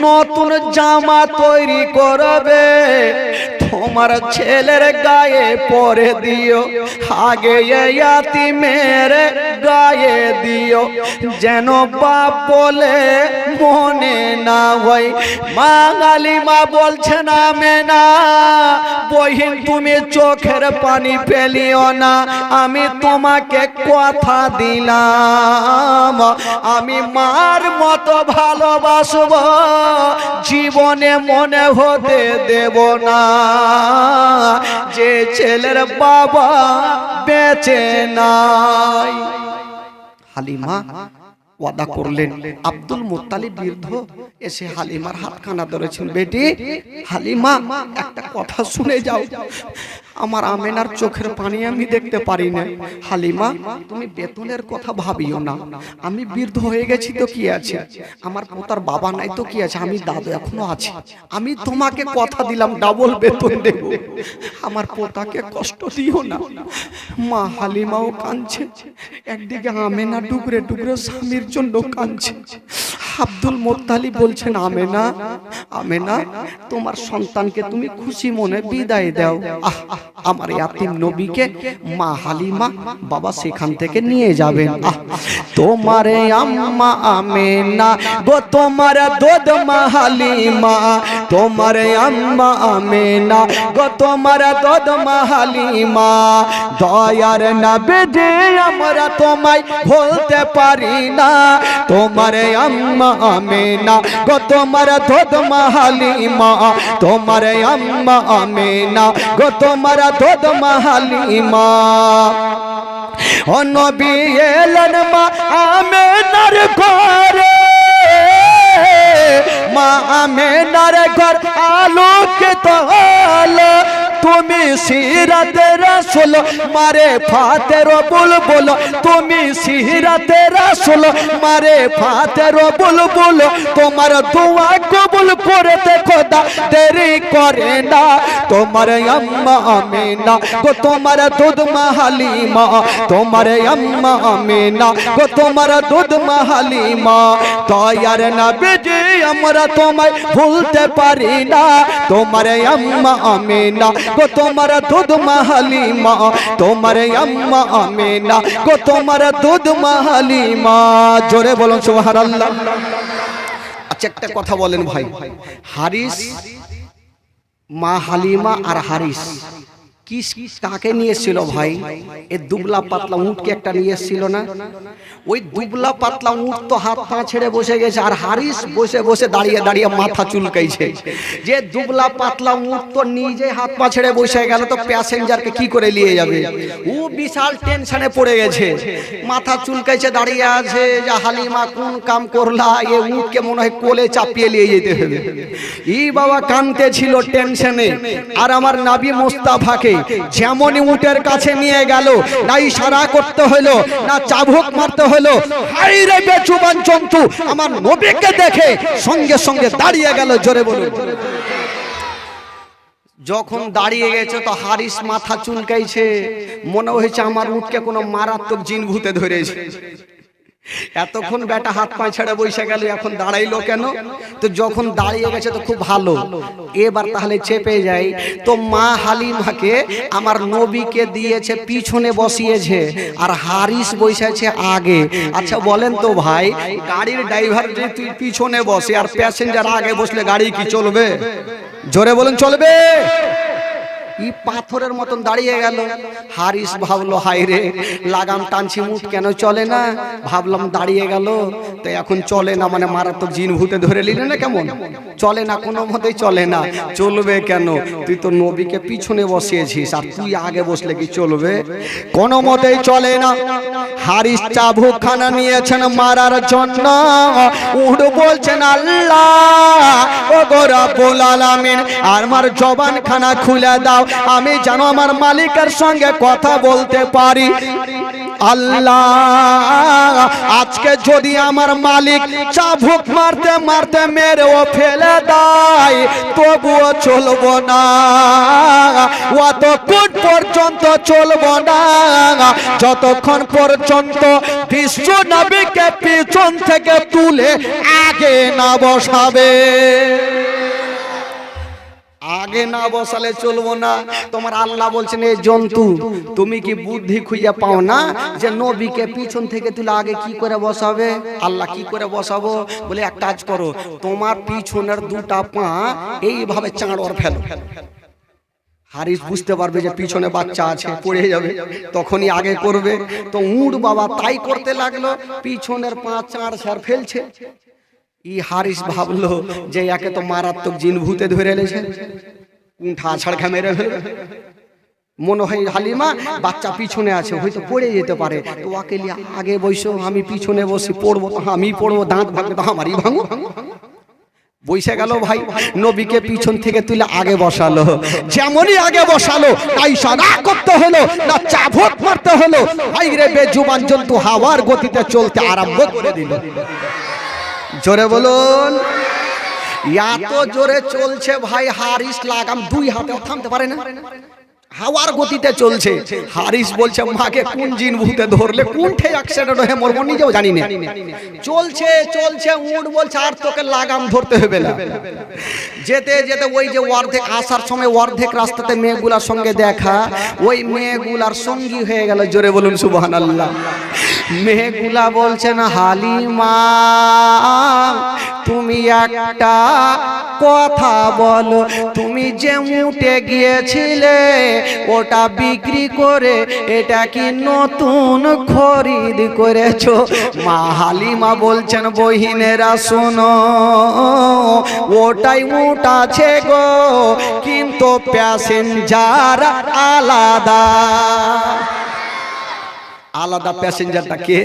নতুন জামা তৈরি করবে তোমার ছেলের গায়ে পরে দিও, আগে ইয়াতিমের গায়ে দিও, যেন বাপ বলে মনে না হয়। মা হালিমা বলছে না মেনা বহিন তুমি চোখের পানি ফেলিও না, আমি তোমাকে কথা দিলাম আমি মার মতো ভালোবাসব, জীবনে মনে হতে দেব না যে ছেলের বাবা বেঁচে নাই। হালিমা ওয়াদা করলেন। আব্দুল মুত্তালিব বৃদ্ধ এসে হালিমার হাতখানা ধরেছেন, বেটি হালিমা একটা কথা শুনে যাও, আমার আমেনার চোখের পানি আমি দেখতে পারি না। হালিমা তুমি বেতনের কথা ভাবিও না, আমি বৃদ্ধ হয়ে গেছি তো কি আছে, আমার পোতার বাবা নাই তো কি আছে, আমি দাদু এখনো আছি, আমি তোমাকে কথা দিলাম ডাবল বেতন দেব, আমার পোতাকে কষ্ট দিও না। মা হালিমাও কাঁদছে, একদিকে আমেনা ডুবরে ডুবরে স্বামীর জন্য কাঁদছে। আব্দুল মুত্তালিব বলছেন আমেনা আমেনা তোমার সন্তানকে তুমি খুশি মনে বিদায় দাও। আমার ইয়াতিম নবীকে মা হালিমা বাবা সেখান থেকে নিয়ে যাবেন। তোমারে আম্মা আমেনা গো তোমার দুধ মা হালিমা, তোমারে আম্মা আমেনা গো তোমার দুধ মা হালিমা, দয়ার নবী আমরা তোমায় ভুলতে পারি না, তোমারে আম্মা আমেনা গো তোমার দুধ মা হালিমা, তোমারে আম্মা আমেনা গো তোমার দুধ মা হালিমা। ও নবী এলেন মা আমেনার ঘরে, মা আমেনার ঘর আলোকিত হলো, তুমি সিরাতে রাসূল মারে ফাতের বুলবুল, তুমি সিরাতে রাসূল মারে ফাতের বুলবুল, তোমার দোয়া কবুল করতে খোদা দেরি করে না, তোমার আম্মা আমেনা গো তোমার দুধ মা হালিমা, তোমার আম্মা আমেনা গো তোমার দুধ মা হালিমা, দয়ার নবীজি আমরা তোমায় ভুলতে পারি না, তোমার আম্মা আমেনা গো তোমার দুধ মা হালিমা, তোমার আম্মা আমেনা গো তোমার দুধ মা হালিমা। জোরে বলুন সুবহানাল্লাহ। আচ্ছা একটা কথা বলেন ভাই, হারিস মা হালিমা আর হারিস কি কাকে নিয়ে এসেছিল ভাই? এ দুবলা পাতলা উটকে একটা নিয়ে এসেছিল না? ওই দুবলা পাতলা উট তো হাত পা ছেড়ে বসে গেছে, আর হারিস বসে বসে দাঁড়িয়ে দাঁড়িয়ে মাথা চুলকাইছে। যে দুবলা পাতলা উট তো নিজে হাত পা ছেড়ে বসে গেল, তো প্যাসেঞ্জারকে কি করে নিয়ে যাবে? ও বিশাল টেনশনে পড়ে গেছে, মাথা চুলকাইছে, দাঁড়িয়ে আছে যে হালিমা কোন কাম করলা, এ উটকে মনে হয় কোলে চাপিয়ে নিয়ে যেতে হবে। ই বাবা কানতে ছিল টেনশনে। আর আমার নবী মুস্তাফাকে যেমনই উটের কাছে নিয়ে গেল, না ইশারা করতে হলো না চাবুক মারতে হলো, হাই রে বেচুবান জন্তু, আমার নবীকে দেখে সঙ্গে সঙ্গে দাঁড়িয়ে গেল। জোরে বলুন। যখন দাঁড়িয়ে গেছে তো হারিস মাথা চুলকাইছে, মনে হয়েছে আমার উটকে কোনো মারাত্মক জিন ভূতে ধরেছে। এতক্ষণ বেটা হাত পা ছেড়ে বসে গেল, এখন দাঁড়াইলো কেন? তো যখন দাঁড়িয়ে গেছে তো খুব ভালো, এবার তাহলে চেপে যাই। তো মা হালিমাকে আমার নবীকে দিয়েছে পিছনে বসিয়েছে, আর হারিস বসেছে আগে। আচ্ছা বলেন তো ভাই, গাড়ির ড্রাইভার যদি তুই পিছনে বসে আর প্যাসেঞ্জার আগে বসলে গাড়ি কি চলবে? জোরে বলেন চলবে? ই পাথরের মতন দাঁড়িয়ে গেল। হারিস ভাবলো হাই রে, লাগাম টানছি মুঠ কেন চলে না, ভাবলাম দাঁড়িয়ে গেল তো এখন চলে না, মানে মারাত্মক জিন ভূতে ধরে নিলে না, কেমন চলে না, কোনো মতেই চলে না। চলবে কেন? তুই তো নবীকে পিছনে বসিয়েছিস, আর তুই আগে বসলে কি চলবে? কোনো মতেই চলে না। হারিস চাবুক খানা নিয়েছেন মারার জন্য, উঠ বলছেন আল্লাহ ও গো রব্বুল আলামিন, আমার জবান খানা খুলে দাও, আমি জানো আমার মালিকের সঙ্গে কথা বলতে পারি। আল্লাহ আজকে যদি আমার মালিক চাবুক মারতে মারতে মেরেও ফেলে দেয় তবুও চলবো না, অতক্ষণ পর্যন্ত চলবো না যতক্ষণ পর্যন্ত বিশ্ব নবীকে পিছন থেকে তুলে আগে না বসাবে। আগে না বসালে চলবো না। তোমার আল্লাহ বলছেন এই জন্তু তুমি কি বুদ্ধি খুঁজে পাও না যে নবীকে পিছন থেকে তুলে আগে কি করে বসাবে? আল্লাহ কি করে বসাবো? বলে এক কাজ করো, তোমার পিছনের দুটা পা এইভাবে চাঁড়র ফেলো। হারিস বুঝতে পারবে যে পিছনে বাচ্চা আছে, পড়ে যাবে, তখনই আগে করবে। তো উট বাবা তাই করতে লাগলো, পিছনের পা চাঁড় ছাড় ফেলছে। ই হারিস ভাবলো যে একে তো মারাত্মক জিন ভূতে ধরে এলেছে, উঠা ছাড়খা মেরে ফেলবে। মনে হয় হালিমা বাচ্চা পিছনে আছে, হয়তো পড়ে যেতে পারে, তো ওকে আগে বসো, আমি পিছনে বসি, পড়বো তো আমি পড়বো, দাঁত ভাঙবে তো আমারই ভাঙো। বসে গেল ভাই, নবীকে পিছন থেকে তুলে আগে বসালো। যেমনই আগে বসালো না ইশারা করতে হলো না চাবুক মারতে হলো, ভাই রে বেজুবান জন্তু হাওয়ার গতিতে চলতে আরম্ভ করে দিল। জোরে বলুন। এত জোরে চলছে ভাই, হারিস লাগাম দুই হাতে থামতে পারে না, হাওয়ার গতিতে চলছে। হারিস বলছে মাকে কোন জিন ভূতে ধরলে, কোনঠে অ্যাক্সিডেন্ট হয়ে মরবো নিজেও জানি না। চলছে চলছে, উট বলছে আর তোকে লাগাম ধরতে হবে না। যেতে যেতে ওই যে অর্ধেক আসার সময় অর্ধেক রাস্তাতে মেয়েগুলার সঙ্গে দেখা, ওই মেয়েগুলার সঙ্গী হয়ে গেল। জোরে বলুন সুবহানাল্লাহ। মেয়েগুলা বলছেন হালিমা তুমি একটা কথা বলো, তুমি যে উঠে গিয়েছিলে ওটা বিক্রি করে এটা কি নতুন খরিদ করেছো? মা হালিমা বলছেন বহিনেরা শোনো, ওটাই উট আছে গো, কিন্তু প্যাসেঞ্জার আলাদা। আলাদা প্যাসেঞ্জারটা কে?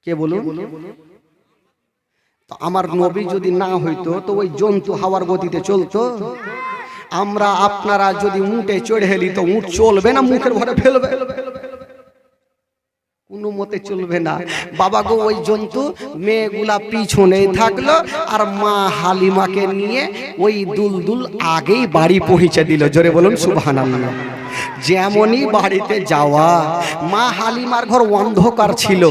কে বলুন? আমার নবী যদি না হইতো তো ওই জন্তু হাওয়ার গতিতে চলতো? আমরা আপনারা যদি উটে চড়ে হেলি তো উট চলবে না, মুখের ভরে ফেলবে, কোনো মতে চলবে না। বাবা গো ওই জন্তু মেয়েগুলা পিছনেই থাকলো, আর মা হালিমাকে নিয়ে ওই দুলদুল আগেই বাড়ি পৌঁছে দিল। জোরে বলুন সুবহানাল্লাহ। যেমনই বাড়িতে যাওয়া, মা হালিমার ঘর অন্ধকার ছিল,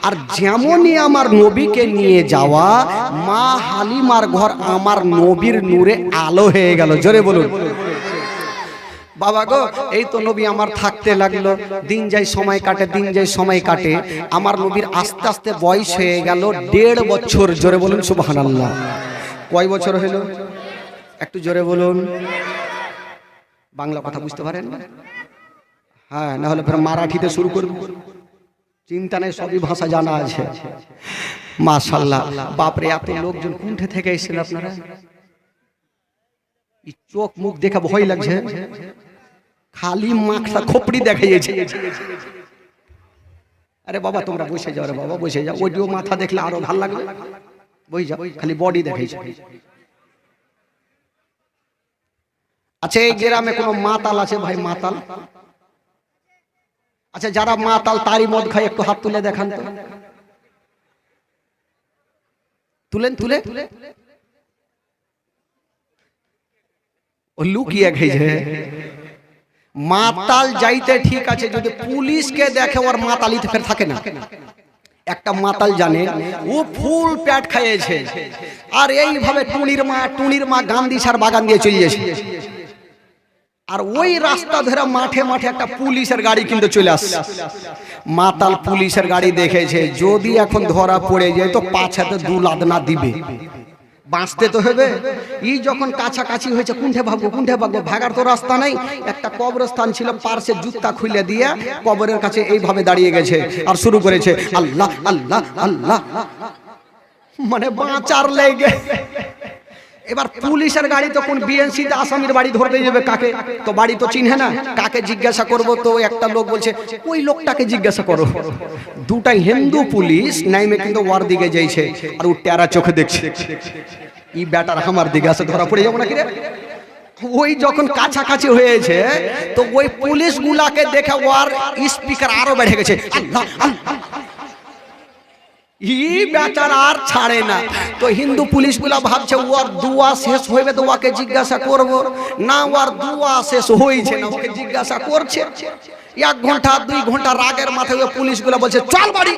আর যেমনই আমার নবীকে নিয়ে যাওয়া, মা হালিমার ঘর আমার নবীর নূরে আলো হয়ে গেল। জোরে বলুন। বাবা গো এই তো নবী আমার থাকতে লাগলো, দিন যাই সময় কাটে, দিন যাই সময় কাটে, আমার নবীর আস্তে আস্তে বয়স হয়ে গেল 1.5 বছর। জোরে বলুন সুবহানাল্লাহ। কয় বছর হলো? একটু জোরে বলুন। বাংলা কথা বুঝতে পারেন? হ্যাঁ, না হলে ফের মারাঠিতে শুরু করব, চিন্তা নেই, সবই ভাষা জানা আছে। মাশাআল্লাহ। বাপরে এত লোকজন কোনঠে থেকে এসেছেন আপনারা? চোখ মুখ দেখে ভয় লাগছে, খালি মাথা খোপড়ি দেখাইছে। আরে বাবা তোমরা বসে যাও, রে বাবা বসে যাও, ওইটিও মাথা দেখলে আরো ভালো লাগবে, বই যাও, খালি বডি দেখাইছে। আচ্ছা এই গ্রামে কোনো মাতাল আছে ভাই? মাতাল? আচ্ছা যারা মাতাল তারি মদ খায় একটু হাত তুলে দেখান তো, তুলেন তুলে। ও লুকিয়ে খাইছে, মাতাল যাইতে ঠিক আছে, যদি পুলিশকে দেখে ওর মাতালিতে ফের থাকে না। একটা মাতাল জানে ও ফুল পেট খাইয়েছে, আর এইভাবে টুনির মা গান্ধী সার বাগান দিয়ে চলে যাচ্ছে, আর ওই রাস্তা ধরে মাঠে মাঠে একটা পুলিশের গাড়ি কিন্তু চলে আসছে। মাতাল পুলিশের গাড়ি দেখেছে, যদি এখন ধরা পড়ে যায় তো পাছাতে 2 লাদনা দিবে, বাঁচতে তো হবে। ই যখন কাছাকাছি হয়েছে, কুণ্ঠে ভাগবো ভাগার তো রাস্তা নাই। একটা কবরস্থান ছিল, পার্শ্বে জুতা খুলে দিয়ে কবরের কাছে এইভাবে দাঁড়িয়ে গেছে আর শুরু করেছে আল্লাহ আল্লাহ আল্লাহ, মানে বাঁচার লেগে। এবার পুলিশের গাড়ি তখন বিএনসিতে আসামির বাড়ি ধরতে যাবে, কাকে? তো বাড়ি তো চিনহে না, কাকে জিজ্ঞাসা করব? তো একটা লোক বলছে ওই লোকটাকে জিজ্ঞাসা করো। দুটাই হিন্দু পুলিশ নাইমে কিন্তু ওর দিকে যাইছে, আর ও টেরা চোখে দেখছে, ই ব্যাটার আমার দিকে আসে, ধরা পড়ে যাবো নাকি রে। ওই যখন কাছাকাছি হয়েছে তো ওই পুলিশ গুলাকে দেখে ওর স্পিকার আরো বেড়ে গেছে, আল্লাহ আল্লাহ, ই বেচারা আর ছাড়ে না। তো হিন্দু পুলিশ গুলা ভাবছে ওর দুয়া শেষ হইবে তো ওকে জিজ্ঞাসা করব না, ওর দুয়া শেষ হয়েছে না, ওকে জিজ্ঞাসা করছে। 1 ঘন্টা 2 ঘন্টা রাগের মাথায় পুলিশ গুলা বলছে চল বাড়ি,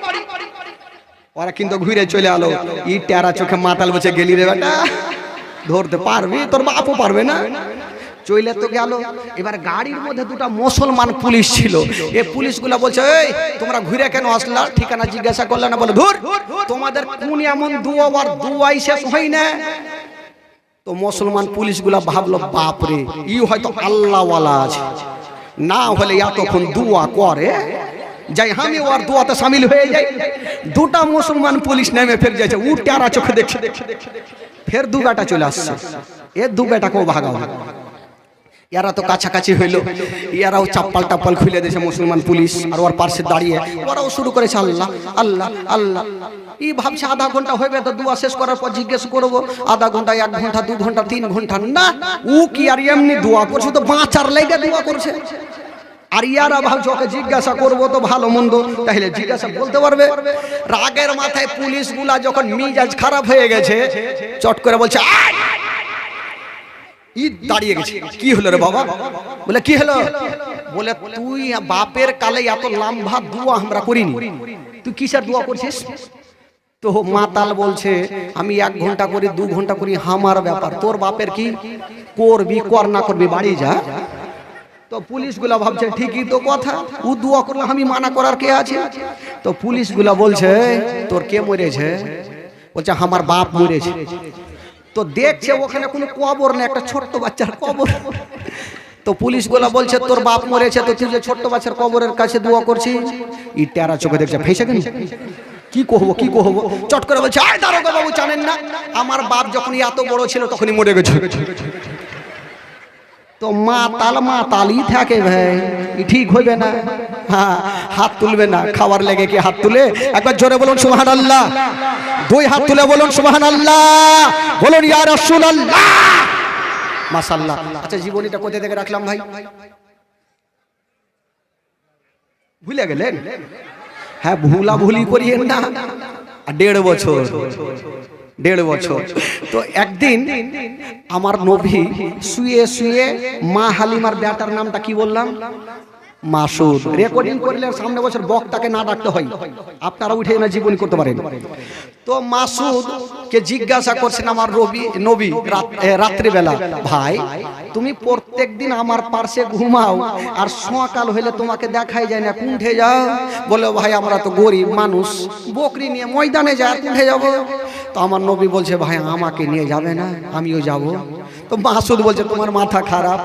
ওরা কিন্তু ঘুরে চলে আলো। ই টেরা চোখে মাতাল বসে গেলি রে বেটা, ধরতে পারবি? তোর বাপও পারবে না। চলে তো গেল। এবার গাড়ির মধ্যে 2টা মুসলমান পুলিশ ছিল, এ পুলিশগুলা বলছে এই তোমরা ঘুরে কেন আসলা, ঠিকানা জিজ্ঞাসা করলে না? বলে ধুর, তোমাদের কোন এমন দুয়া, আর দুয়াই শেষ হয় না। তো মুসলমান পুলিশগুলা ভাবলো বাপরে, ই হয়তো আল্লাহওয়ালা আছে, না হলে এতক্ষণ দুয়া করে, যাই আমি ওর দুয়াতে শামিল হয়ে যাই। 2টা মুসলমান পুলিশ নেমে ফের যাচ্ছে, উ টেরা চোখে দেখছে, ফের 2 বেটা চলে আসছে, এ 2 বেটাকেও ভাগাও। এরা তো কাছাকাছি হইলো, এরাও চাপ্পাল টাপ্পাল খুলে দিয়েছে মুসলমান পুলিশ, আর ওর পাশে দাঁড়িয়ে ওরাও শুরু করেছে আল্লাহ আল্লাহ আল্লাহ। ই ভাবছে আধা ঘন্টা হইবে তো দুয়া শেষ করার পর জিজ্ঞেস করবো, আধা ঘন্টা 1 ঘন্টা 2 ঘন্টা 3 ঘন্টা না, ও কি আর এমনি দোয়া করছে, তো বাঁচার লেগে দোয়া করছে। আর ইয়ারা ভাবছে ওকে জিজ্ঞাসা করবো তো ভালো মন্দ, তাহলে জিজ্ঞাসা বলতে পারবে। রাগের মাথায় পুলিশ গুলা যখন মিজাজ খারাপ হয়ে গেছে, চট করে বলছে ই দাঁড়িয়ে গেছে, কি হলো রে বাবা? বলে কি হলো? বলে তুই বাপের কালে এত লম্বা দোয়া আমরা করিনি, তুই কিসের দোয়া করছিস? তো মাতাল বলছে আমি 1 ঘন্টা করি 2 ঘন্টা করি, আমার ব্যাপার, তোর বাপের কি করবি কর না করবি বাড়ি যা। তো পুলিশগুলা ভাবছে ঠিকই তো কথা, ও দোয়া করলে আমি মানা করার কে আছে? তো পুলিশগুলা বলছে তোর কে মরেছে? বলছে আমার বাপ মরেছে। তো দেখছে ওখানে কোনো কবর নেই, একটা ছোট্ট বাচ্চার কবর। তো পুলিশগুলা বলছে তোর বাপ মরেছে, তো তুই যে ছোট্ট বাচ্চার কবরের কাছে দোয়া করছিস? ই টেরা চোখে দেখছে, ফেঁসে গেল, কি কহবো? চট করে বলছে আয় দারোগা বাবু, জানেন না আমার বাপ যখন এত বড় ছিল তখনই মরে গেছে। তো মাতালি থাকে ভাই, ঠিক হইবে না। হ্যাঁ, হাত তুলবে না, খাওয়ার লেগে কি হাত তুলে? একবার জোরে বলুন সুবহানাল্লাহ, 2 হাত তুলে বলুন সুবহানাল্লাহ, বলুন ইয়া রাসূলুল্লাহ, মাশাআল্লাহ। আচ্ছা, জীবনীটা কোথা থেকে রাখলাম ভাই? ভুলে গেলেন? হ্যাঁ, ভুলি করিয়েন না। 1.5 বছর। তো একদিন আমার নবী শুয়ে শুয়ে মা হালিমার বেটার নামটা কি বললাম? মাসুদ। রেকর্ডিং করলে সামনে বছর বক্তাকে না ডাকতে হয়, আপনারা উঠে না জীবনী করতে পারেন। তো মাসুদ কে জিজ্ঞাসা করছেন আমার নবী রাত্রিবেলা, ভাই তুমি প্রত্যেকদিন আমার পাশে ঘুমাও, আর সকাল হইলে তোমাকে দেখাই যায় না, কোনঠে যাও? বলে ভাই আমরা তো গরিব মানুষ, বকরি নিয়ে ময়দানে যায়, কোনঠে যাবো? তো আমার নবী বলছে ভাই আমাকে নিয়ে যাবে না, আমিও যাব। তো মাসুদ বলছে তোমার মাথা খারাপ,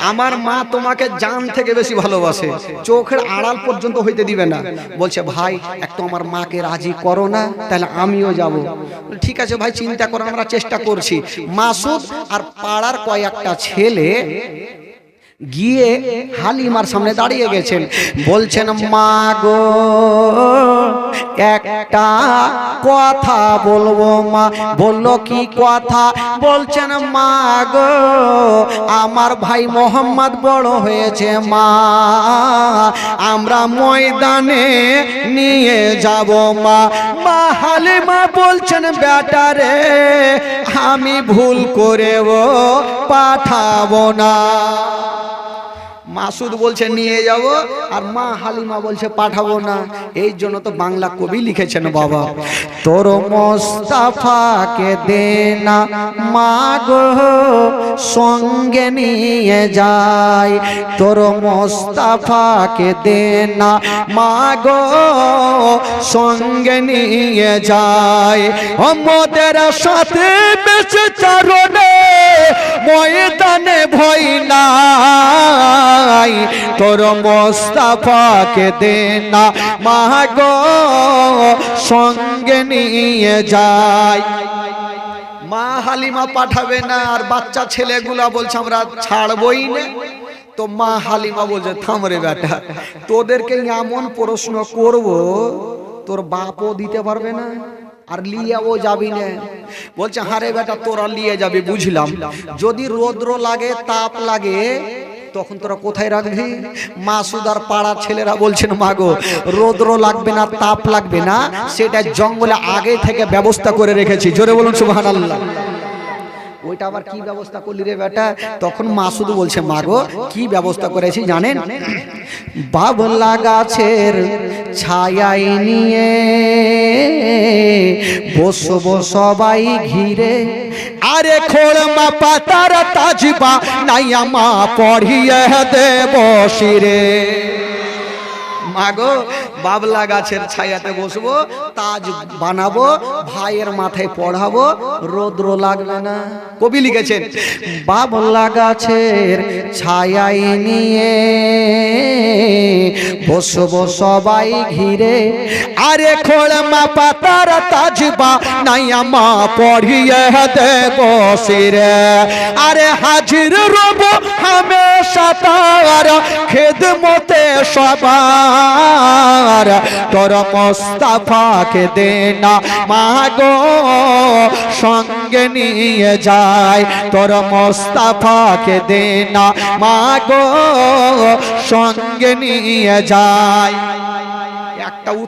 আমার মা তোমাকে জান থেকে বেশি ভালোবাসে, চোখের আড়াল পর্যন্ত হইতে দিবে না। বলছে ভাই একটু আমার মাকে রাজি করো না, তাহলে আমিও যাব। ঠিক আছে ভাই, চিন্তা করো, আমরা চেষ্টা করছি। মাসুদ আর পাড়ার কয়েকটা ছেলে গিয়ে হালিমার সামনে দাঁড়িয়ে গেছেন, বলছেন মা গো একটা কথা বলবো। মা বললো কি কথা? বলছেন মা গো আমার ভাই মোহাম্মদ বড় হয়েছে, মা আমরা ময়দানে নিয়ে যাব। মা হালিমা বলছেন বেটারে আমি ভুল করেও পাঠাবো না। মাসুদ বলছে নিয়ে যাব, আর মা হালিমা বলছে পাঠাবো না। এই জন্য তো বাংলা কবি লিখেছেন, বাবা তোর মোস্তাফাকে দে না মাগো সঙ্গে নিয়ে যাই, তোর মোস্তাফাকে দে না মাগো সঙ্গে নিয়ে যাই। আমাদের সাথে বেঁচে চারণে ময়দানে ভয় নাই, তোর মোস্তাফাকে দে না মাগো সঙ্গে নিয়ে যাই। মা হালিমা পাঠাবে না, আর বাচ্চা ছেলেগুলা বলছে আমরা ছাড়বই না। তো মা হালিমা বলছে থাম রে বেটা, তোদেরকে এমন প্রশ্ন করব তোর বাপও দিতে পারবে না, আর লিয়াও যাবি না। বলছে হারে বেটা তোরা লিয়ে যাবি বুঝলাম, যদি রৌদ্র লাগে তাপ লাগে তখন তোরা কোথায় রাখবি? মাসুদ আর পাড়ার ছেলেরা বলছেন মাগো রৌদ্র লাগবে না তাপ লাগবে না, সেটা জঙ্গলে আগে থেকে ব্যবস্থা করে রেখেছি। জোরে বলুন সুবহানাল্লাহ। ওইটা আবার কি ব্যবস্থা করলি রে বেটা? তখন মাসুদ বলছে মাগো কি ব্যবস্থা করেছি জানেন? বাবলা গাছের ছায়ায় নিয়ে বসবো সবাই ঘিরে, আরে খোলমা পাতার তাজবা নাইয়া মা পড়িয়ে দেব শিরে। মাগো বাবলা গাছের ছায়াতে বসবো, তাজ বানাবো, ভাইয়ের মাথায় পড়াবো, রৌদ্র লাগবে না। কবি লিখেছেন বাবলা গাছের ছায়ায় নিয়ে বসবো সবাই ঘিরে, আরে খোলমা পাতার তাজবা নাইয়া মা পড়িয়ে দেব শিরে, আরে হাজির রব হামেশা তার খেদমতে সবার, তোর মোস্তাফাকে দে না মাগো সঙ্গে নিয়ে যায়, তোর মোস্তাফাকে দে না মাগো সঙ্গে নিয়ে যায়। একটা উত্তর